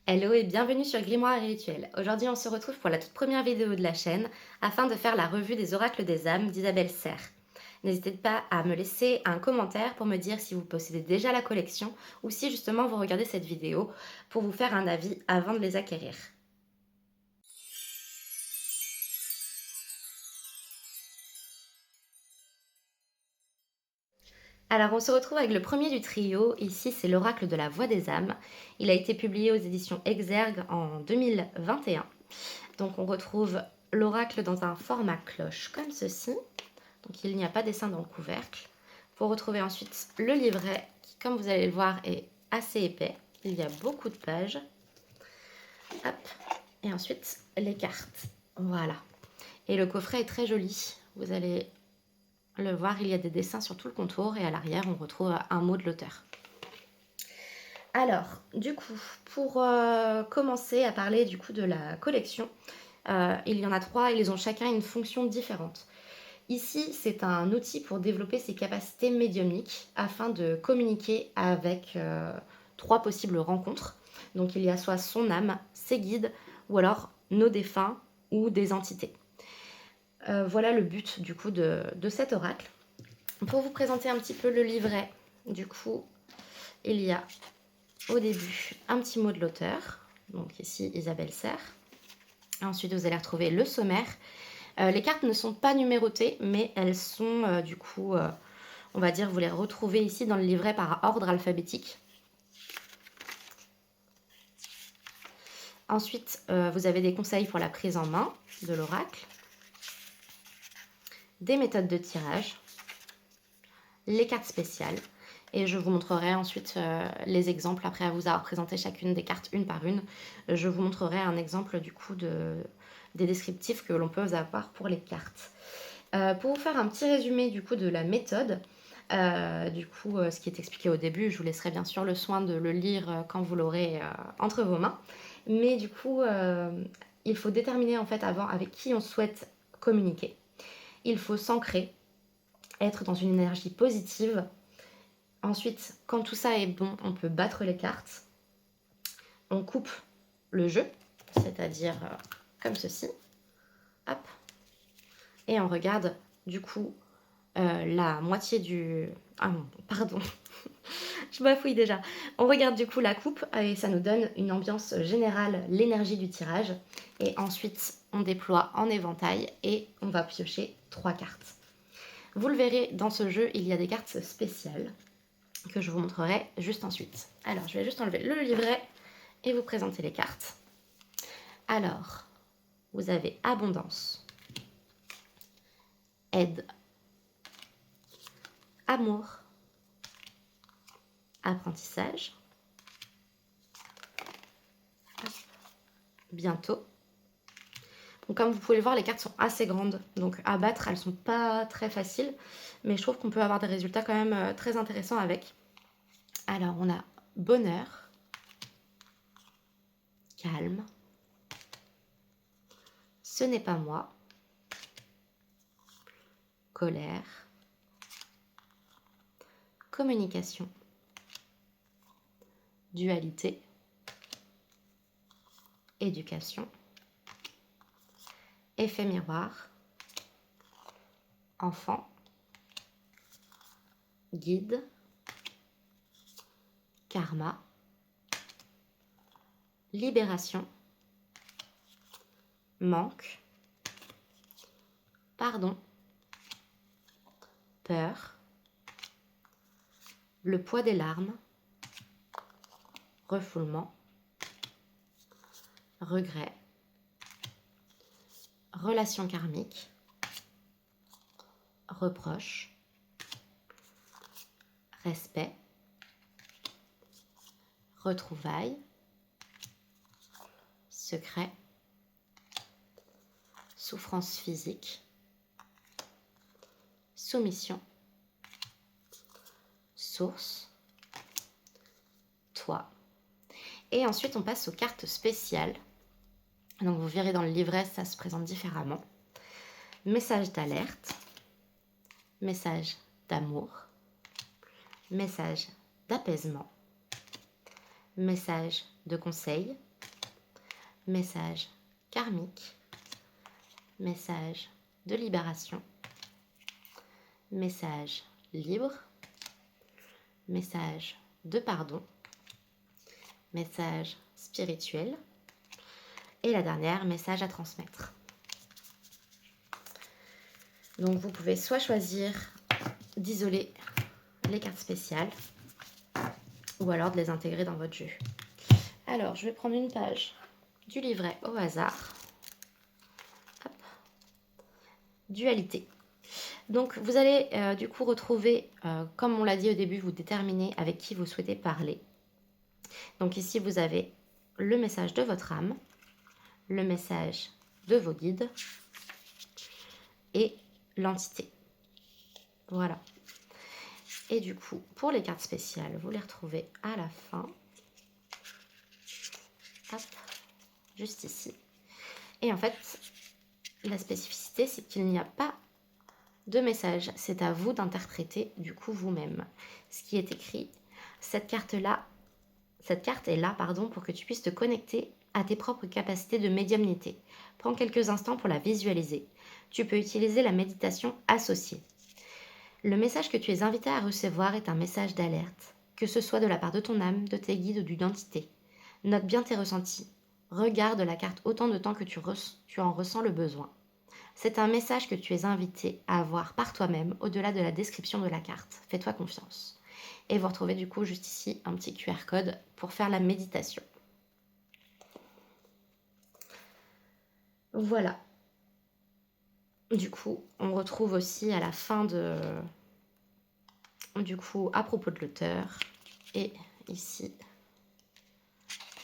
Hello et bienvenue sur Grimoire et Rituel. Aujourd'hui, on se retrouve pour la toute première vidéo de la chaîne afin de faire la revue des oracles des âmes d'Isabelle Serre. N'hésitez pas à me laisser un commentaire pour me dire si vous possédez déjà la collection ou si justement vous regardez cette vidéo pour vous faire un avis avant de les acquérir. Alors, on se retrouve avec le premier du trio. Ici, c'est l'oracle de la voix des âmes. Il a été publié aux éditions Exergue en 2021. Donc, on retrouve l'oracle dans un format cloche comme ceci. Donc, il n'y a pas de dessin dans le couvercle. Vous retrouvez ensuite le livret qui, comme vous allez le voir, est assez épais. Il y a beaucoup de pages. Hop. Et ensuite, les cartes. Voilà. Et le coffret est très joli. Vous allez le voir, il y a des dessins sur tout le contour et à l'arrière, on retrouve un mot de l'auteur. Alors, du coup, pour commencer à parler du coup de la collection, il y en a 3 et ils ont chacun une fonction différente. Ici, c'est un outil pour développer ses capacités médiumniques afin de communiquer avec 3 possibles rencontres. Donc, il y a soit son âme, ses guides, ou alors nos défunts ou des entités. Voilà le but du coup de cet oracle. Pour vous présenter un petit peu le livret, du coup, il y a au début un petit mot de l'auteur, donc ici Isabelle Serre. Ensuite, vous allez retrouver le sommaire. Les cartes ne sont pas numérotées, mais elles sont du coup, on va dire, vous les retrouvez ici dans le livret par ordre alphabétique. Ensuite, vous avez des conseils pour la prise en main de l'oracle, des méthodes de tirage, les cartes spéciales. Et je vous montrerai ensuite les exemples après vous avoir présenté chacune des cartes une par une. Je vous montrerai un exemple du coup des descriptifs que l'on peut avoir pour les cartes. Pour vous faire un petit résumé du coup de la méthode, ce qui est expliqué au début, je vous laisserai bien sûr le soin de le lire quand vous l'aurez entre vos mains. Mais du coup, il faut déterminer en fait avant avec qui on souhaite communiquer. Il faut s'ancrer, être dans une énergie positive. Ensuite, quand tout ça est bon, on peut battre les cartes. On coupe le jeu, c'est-à-dire comme ceci. Hop. Et on regarde du coup la moitié du... Ah non, pardon. Je bafouille déjà. On regarde du coup la coupe et ça nous donne une ambiance générale, l'énergie du tirage. Et ensuite, on déploie en éventail et on va piocher 3 cartes. Vous le verrez, dans ce jeu, il y a des cartes spéciales que je vous montrerai juste ensuite. Alors, je vais juste enlever le livret et vous présenter les cartes. Alors, vous avez abondance, aide, amour, apprentissage, bientôt. Donc, comme vous pouvez le voir, les cartes sont assez grandes, donc à battre, elles sont pas très faciles, mais je trouve qu'on peut avoir des résultats quand même très intéressants avec. Alors, on a bonheur, calme, ce n'est pas moi, colère, communication, dualité, éducation, effet miroir, enfant, guide, karma, libération, manque, pardon, peur, le poids des larmes, refoulement, regret, relation karmique, reproche, respect, retrouvailles, secret, souffrance physique, soumission, source, toi. Et ensuite, on passe aux cartes spéciales. Donc, vous verrez dans le livret, ça se présente différemment. Message d'alerte, message d'amour, message d'apaisement, message de conseil, message karmique, message de libération, message libre, message de pardon, message spirituel et la dernière, message à transmettre. Donc vous pouvez soit choisir d'isoler les cartes spéciales ou alors de les intégrer dans votre jeu. Alors je vais prendre une page du livret au hasard. Hop. Dualité. Donc vous allez du coup retrouver, comme on l'a dit au début, vous déterminez avec qui vous souhaitez parler. Donc ici vous avez le message de votre âme, le message de vos guides et l'entité. Voilà. Et du coup, pour les cartes spéciales, vous les retrouvez à la fin. Hop, juste ici. Et en fait, la spécificité, c'est qu'il n'y a pas de message. C'est à vous d'interpréter du coup vous-même ce qui est écrit. Cette carte est là, pour que tu puisses te connecter à tes propres capacités de médiumnité. Prends quelques instants pour la visualiser. Tu peux utiliser la méditation associée. Le message que tu es invité à recevoir est un message d'alerte, que ce soit de la part de ton âme, de tes guides ou d'une entité. Note bien tes ressentis. Regarde la carte autant de temps que tu en ressens le besoin. C'est un message que tu es invité à avoir par toi-même au-delà de la description de la carte. Fais-toi confiance. Et vous retrouvez du coup juste ici un petit QR code pour faire la méditation. Voilà. Du coup, on retrouve aussi à la fin de... Du coup, à propos de l'auteur et ici,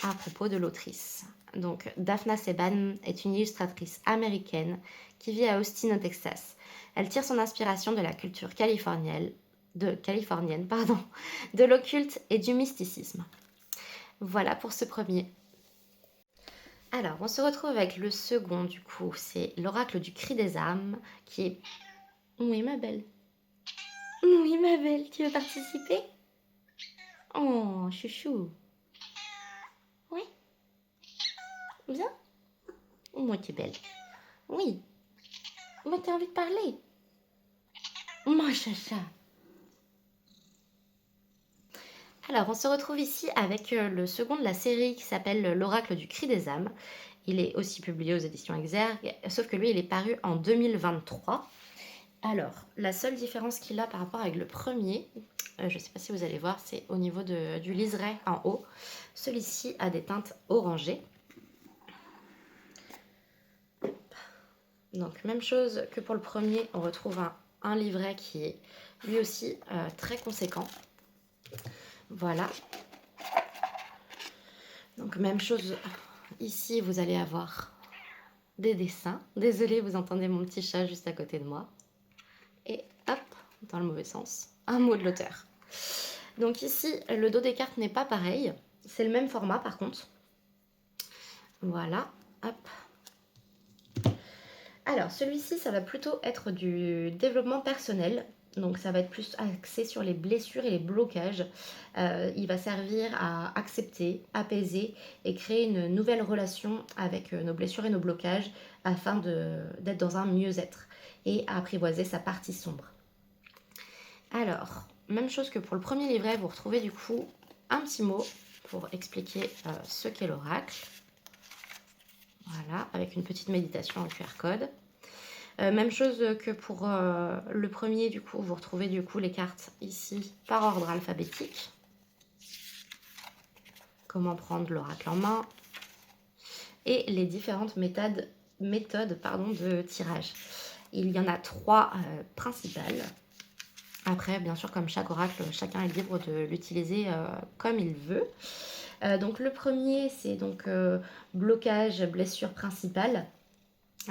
à propos de l'autrice. Donc, Daphna Seban est une illustratrice américaine qui vit à Austin, au Texas. Elle tire son inspiration de la culture californienne, de l'occulte et du mysticisme. Voilà pour ce premier. Alors, on se retrouve avec le second, du coup, c'est l'oracle du cri des âmes, qui est... Oui, ma belle. Oui, ma belle, tu veux participer? Oh, chouchou. Oui. Bien. Moi, t'es belle. Oui. Moi, t'as envie de parler? Moi, chacha. Alors, on se retrouve ici avec le second de la série qui s'appelle l'oracle du cri des âmes. Il est aussi publié aux éditions Exergue, sauf que lui, il est paru en 2023. Alors, la seule différence qu'il a par rapport avec le premier, je ne sais pas si vous allez voir, c'est au niveau du liseré en haut. Celui-ci a des teintes orangées. Donc, même chose que pour le premier, on retrouve un livret qui est lui aussi très conséquent. Voilà. Donc, même chose ici, vous allez avoir des dessins. Désolée, vous entendez mon petit chat juste à côté de moi. Et hop, dans le mauvais sens, un mot de l'auteur. Donc ici, le dos des cartes n'est pas pareil. C'est le même format par contre. Voilà, hop. Alors, celui-ci, ça va plutôt être du développement personnel. Donc, ça va être plus axé sur les blessures et les blocages. Il va servir à accepter, apaiser et créer une nouvelle relation avec nos blessures et nos blocages afin d'être dans un mieux-être et à apprivoiser sa partie sombre. Alors, même chose que pour le premier livret, vous retrouvez du coup un petit mot pour expliquer ce qu'est l'oracle. Voilà, avec une petite méditation en QR code. Même chose que pour le premier, du coup, vous retrouvez du coup les cartes ici par ordre alphabétique. Comment prendre l'oracle en main. Et les différentes méthodes de tirage. Il y en a 3 principales. Après, bien sûr, comme chaque oracle, chacun est libre de l'utiliser comme il veut. Donc le premier, c'est donc blocage, blessure principale.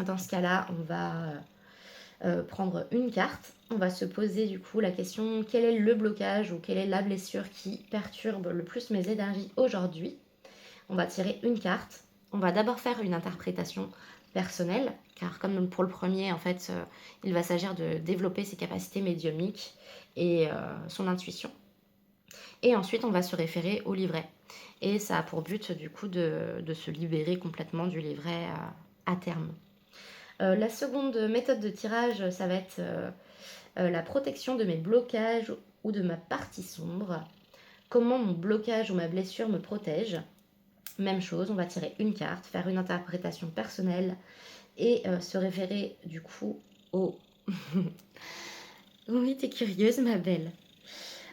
Dans ce cas-là, on va prendre une carte. On va se poser du coup la question, quel est le blocage ou quelle est la blessure qui perturbe le plus mes énergies aujourd'hui? On va tirer une carte. On va d'abord faire une interprétation personnelle, car comme pour le premier, en fait, il va s'agir de développer ses capacités médiumniques et son intuition. Et ensuite, on va se référer au livret. Et ça a pour but, du coup, de se libérer complètement du livret à terme. La seconde méthode de tirage, ça va être la protection de mes blocages ou de ma partie sombre. Comment mon blocage ou ma blessure me protège. Même chose, on va tirer une carte, faire une interprétation personnelle et se référer du coup au... Oui, t'es curieuse, ma belle.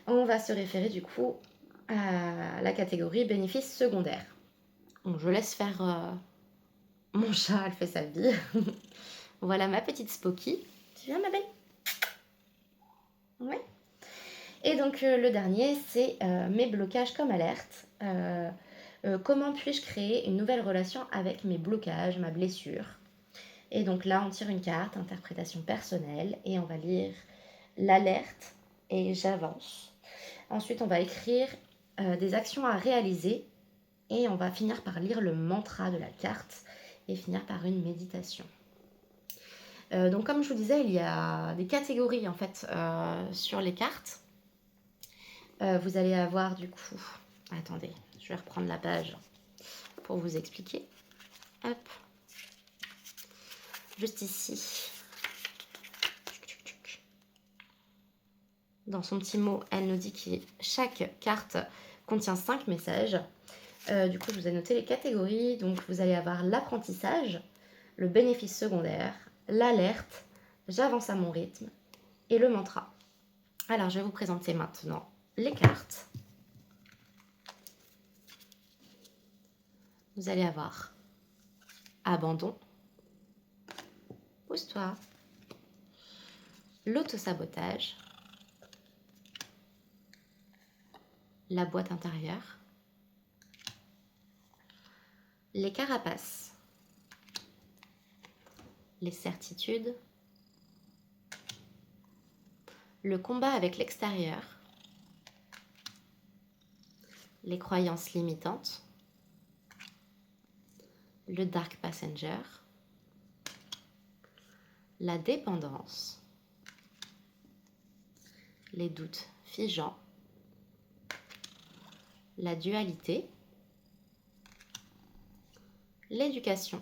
On va se référer du coup à la catégorie bénéfices secondaires. Donc, je laisse faire mon chat, elle fait sa vie. Voilà ma petite Spocky. Tu viens, ma belle? Ouais. Et donc le dernier, c'est mes blocages comme alerte. Comment puis-je créer une nouvelle relation avec mes blocages, ma blessure? Et donc là, on tire une carte, interprétation personnelle, et on va lire l'alerte et j'avance. Ensuite, on va écrire des actions à réaliser et on va finir par lire le mantra de la carte et finir par une méditation. Donc comme je vous disais, il y a des catégories en fait sur les cartes. Vous allez avoir du coup... Attendez, je vais reprendre la page pour vous expliquer. Hop. Juste ici. Dans son petit mot, elle nous dit que chaque carte contient 5 messages. Du coup, je vous ai noté les catégories. Donc, vous allez avoir l'apprentissage, le bénéfice secondaire, l'alerte, j'avance à mon rythme et le mantra. Alors, je vais vous présenter maintenant les cartes. Vous allez avoir abandon, pousse-toi, l'autosabotage, la boîte intérieure, les carapaces, les certitudes, le combat avec l'extérieur, les croyances limitantes, le dark passenger, la dépendance, les doutes figeants, la dualité, l'éducation,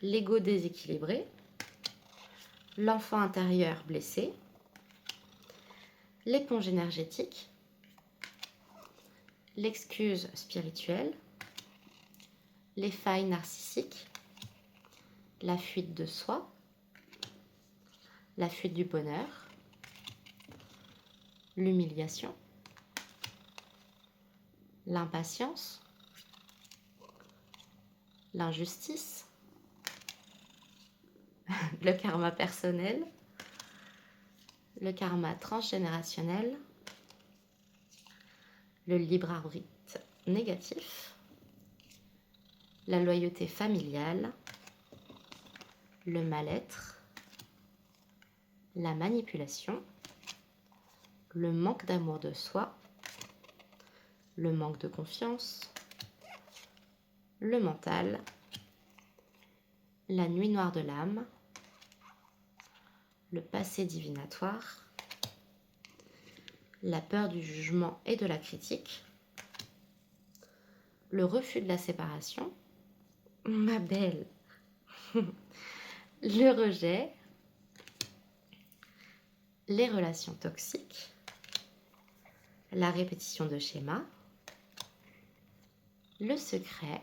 l'ego déséquilibré, l'enfant intérieur blessé, l'éponge énergétique, l'excuse spirituelle, les failles narcissiques, la fuite de soi, la fuite du bonheur, l'humiliation, l'impatience, l'injustice, le karma personnel, le karma transgénérationnel, le libre arbitre négatif, la loyauté familiale, le mal-être, la manipulation, le manque d'amour de soi, le manque de confiance, le mental, la nuit noire de l'âme, le passé divinatoire, la peur du jugement et de la critique, le refus de la séparation, ma belle, le rejet, les relations toxiques, la répétition de schémas, le secret,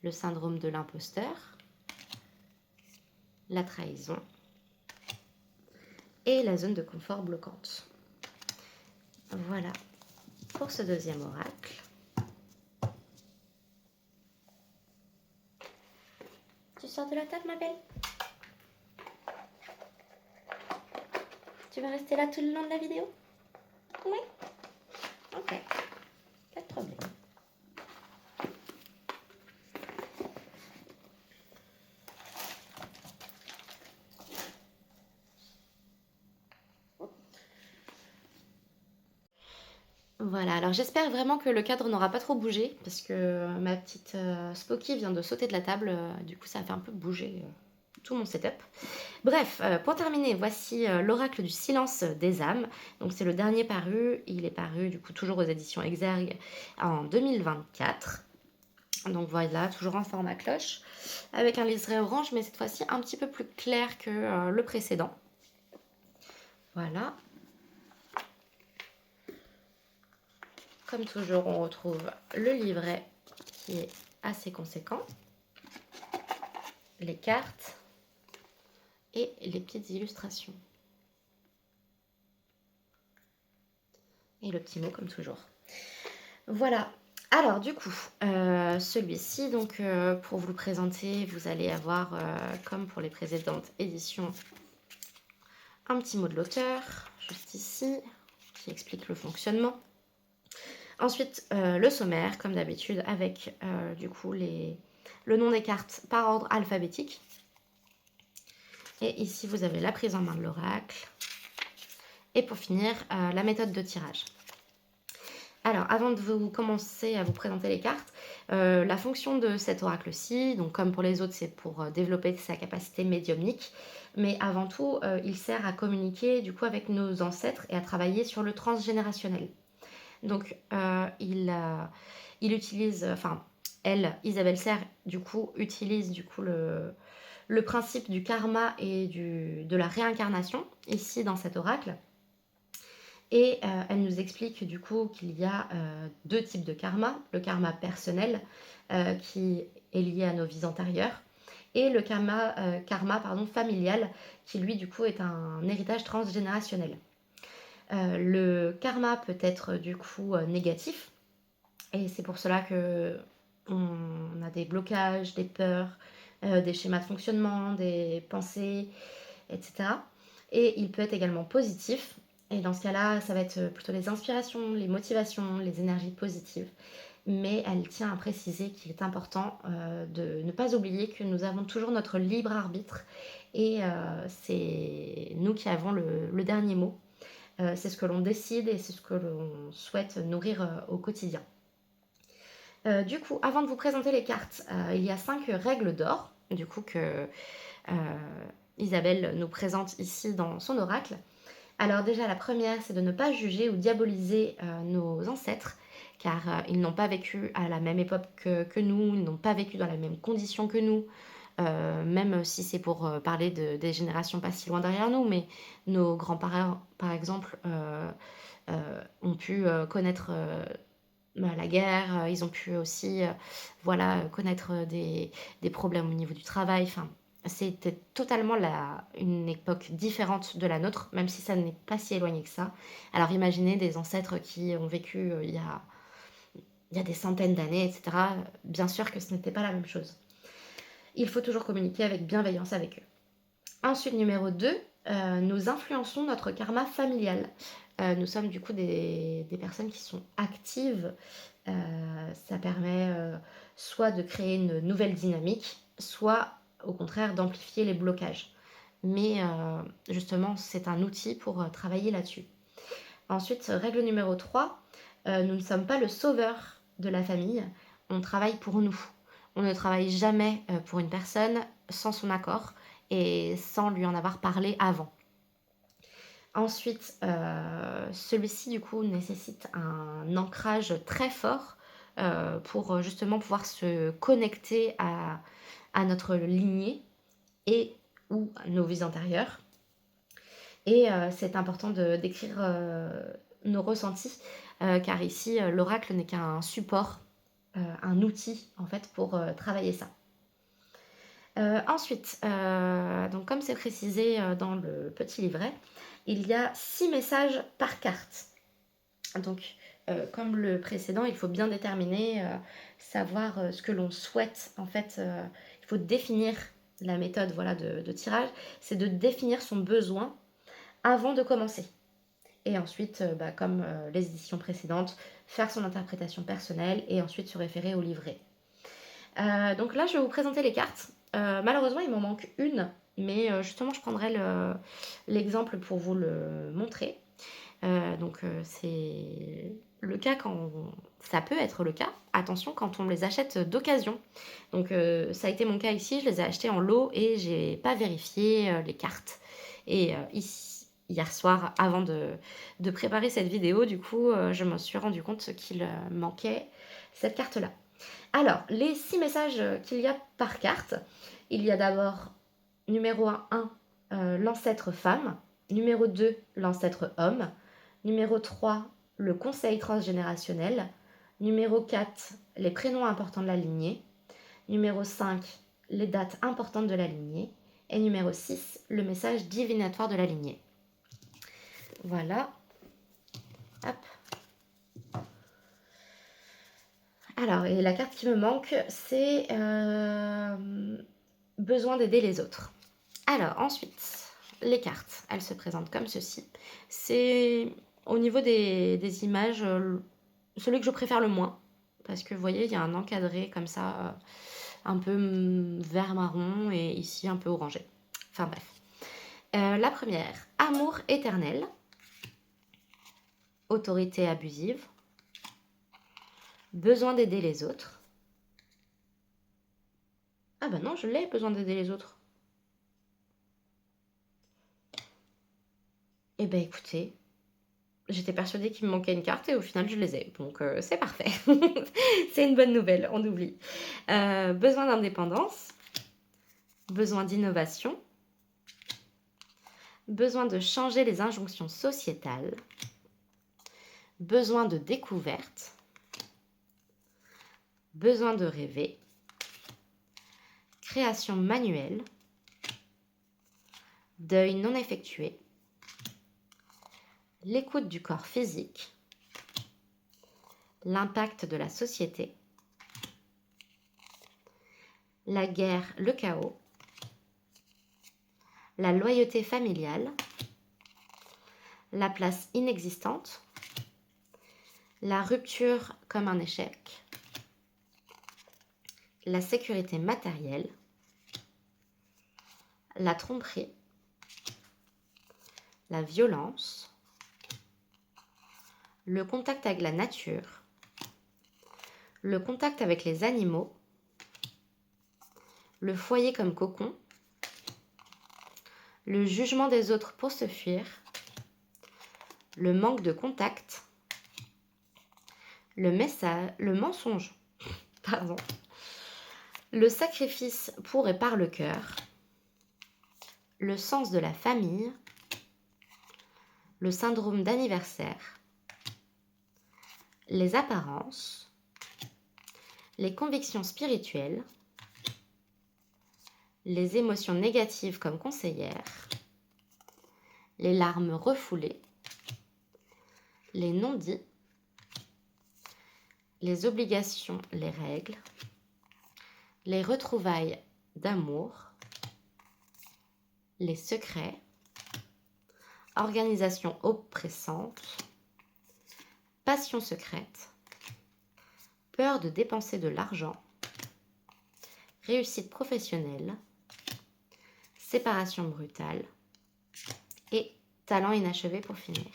le syndrome de l'imposteur, la trahison et la zone de confort bloquante. Voilà pour ce deuxième oracle. Tu sors de la table, ma belle? Tu vas rester là tout le long de la vidéo? Oui? Ok, pas de problème. Voilà, alors j'espère vraiment que le cadre n'aura pas trop bougé parce que ma petite Spocky vient de sauter de la table, du coup ça a fait un peu bouger tout mon setup. Bref, pour terminer, voici, l'oracle du silence des âmes. Donc c'est le dernier paru, il est paru du coup toujours aux éditions Exergue en 2024. Donc voilà, toujours en format cloche, avec un liseré orange, mais cette fois-ci un petit peu plus clair que le précédent. Voilà. Comme toujours, on retrouve le livret qui est assez conséquent, les cartes et les petites illustrations. Et le petit mot comme toujours. Voilà. Alors du coup, celui-ci, donc pour vous le présenter, vous allez avoir, comme pour les précédentes éditions, un petit mot de l'auteur, juste ici, qui explique le fonctionnement. Ensuite, le sommaire, comme d'habitude, avec du coup le nom des cartes par ordre alphabétique. Et ici, vous avez la prise en main de l'oracle. Et pour finir, la méthode de tirage. Alors, avant de vous commencer à vous présenter les cartes, la fonction de cet oracle-ci, donc comme pour les autres, c'est pour développer sa capacité médiumnique. Mais avant tout, il sert à communiquer du coup avec nos ancêtres et à travailler sur le transgénérationnel. Donc, il utilise, enfin, elle, Isabelle Serre, du coup, utilise du coup le principe du karma et de la réincarnation, ici dans cet oracle. Et elle nous explique du coup qu'il y a deux types de karma. Le karma personnel, qui est lié à nos vies antérieures, et le karma familial, qui lui, du coup, est un héritage transgénérationnel. Le karma peut être du coup négatif, et c'est pour cela que on a des blocages, des peurs, des schémas de fonctionnement, des pensées, etc. Et il peut être également positif, et dans ce cas-là, ça va être plutôt les inspirations, les motivations, les énergies positives. Mais elle tient à préciser qu'il est important de ne pas oublier que nous avons toujours notre libre arbitre, et c'est nous qui avons le dernier mot. C'est ce que l'on décide et c'est ce que l'on souhaite nourrir au quotidien. Du coup, avant de vous présenter les cartes, il y a 5 règles d'or, du coup, que Isabelle nous présente ici dans son oracle. Alors déjà, la première, c'est de ne pas juger ou diaboliser nos ancêtres, car ils n'ont pas vécu à la même époque que nous, ils n'ont pas vécu dans les mêmes conditions que nous, même si c'est pour parler des générations pas si loin derrière nous, mais nos grands-parents, par exemple, ont pu connaître la guerre, ils ont pu aussi voilà, connaître des problèmes au niveau du travail. Enfin, c'était totalement une époque différente de la nôtre, même si ça n'est pas si éloigné que ça. Alors imaginez des ancêtres qui ont vécu il y a des centaines d'années, etc. Bien sûr que ce n'était pas la même chose. Il faut toujours communiquer avec bienveillance avec eux. Ensuite, numéro 2, nous influençons notre karma familial. Nous sommes du coup des personnes qui sont actives. Ça permet soit de créer une nouvelle dynamique, soit au contraire d'amplifier les blocages. Mais justement, c'est un outil pour travailler là-dessus. Ensuite, règle numéro 3, nous ne sommes pas le sauveur de la famille, on travaille pour nous. On ne travaille jamais pour une personne sans son accord et sans lui en avoir parlé avant. Ensuite, celui-ci du coup nécessite un ancrage très fort pour justement pouvoir se connecter à notre lignée et ou à nos vies antérieures. Et c'est important d'écrire nos ressentis, car ici, l'oracle n'est qu'un support, un outil en fait pour travailler ça. Ensuite, donc comme c'est précisé dans le petit livret, il y a 6 messages par carte. Donc, comme le précédent, il faut bien déterminer, savoir ce que l'on souhaite. En fait, il faut définir la méthode voilà, de tirage, c'est de définir son besoin avant de commencer. Et ensuite, comme les éditions précédentes, faire son interprétation personnelle et ensuite se référer au livret. Donc là, je vais vous présenter les cartes. Malheureusement, il m'en manque une, mais justement, je prendrai l'exemple pour vous le montrer. Donc, c'est le cas quand ça peut être le cas, attention quand on les achète d'occasion. Donc ça a été mon cas ici, je les ai achetés en lot et j'ai pas vérifié les cartes. Et ici, hier soir, avant de préparer cette vidéo, du coup, je me suis rendu compte qu'il manquait cette carte-là. Alors, les 6 messages qu'il y a par carte, il y a d'abord numéro 1, l'ancêtre femme, numéro 2, l'ancêtre homme, numéro 3, le conseil transgénérationnel, numéro 4, les prénoms importants de la lignée, numéro 5, les dates importantes de la lignée, et numéro 6, le message divinatoire de la lignée. Voilà. Hop. Alors, et la carte qui me manque, c'est besoin d'aider les autres. Alors, ensuite, les cartes, elles se présentent comme ceci. C'est au niveau des images, celui que je préfère le moins. Parce que vous voyez, il y a un encadré comme ça, un peu vert marron et ici un peu orangé. Enfin bref. La première, amour éternel, autorité abusive, besoin d'aider les autres. Ah bah non, je l'ai, besoin d'aider les autres. Eh ben écoutez, j'étais persuadée qu'il me manquait une carte et au final je les ai. Donc c'est parfait. C'est une bonne nouvelle, on oublie. Besoin d'indépendance, besoin d'innovation, besoin de changer les injonctions sociétales, besoin de découverte, besoin de rêver, création manuelle, deuil non effectué, l'écoute du corps physique, l'impact de la société, la guerre, le chaos, la loyauté familiale, la place inexistante, la rupture comme un échec, la sécurité matérielle, la tromperie, la violence, le contact avec la nature, le contact avec les animaux, le foyer comme cocon, le jugement des autres pour se fuir, le manque de contact, le mensonge, pardon, le sacrifice pour et par le cœur, le sens de la famille, le syndrome d'anniversaire, les apparences, les convictions spirituelles, les émotions négatives comme conseillères, les larmes refoulées, les non-dits, les obligations, les règles, les retrouvailles d'amour, les secrets, organisation oppressante, passion secrète, peur de dépenser de l'argent, réussite professionnelle, séparation brutale et talent inachevé pour finir.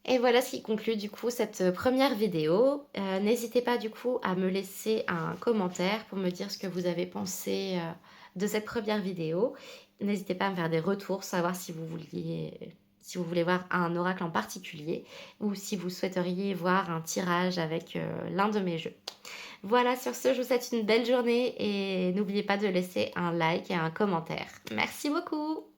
Et voilà ce qui conclut du coup cette première vidéo. N'hésitez pas du coup à me laisser un commentaire pour me dire ce que vous avez pensé de cette première vidéo. N'hésitez pas à me faire des retours, savoir si vous voulez voir un oracle en particulier ou si vous souhaiteriez voir un tirage avec l'un de mes jeux. Voilà, sur ce, je vous souhaite une belle journée et n'oubliez pas de laisser un like et un commentaire. Merci beaucoup!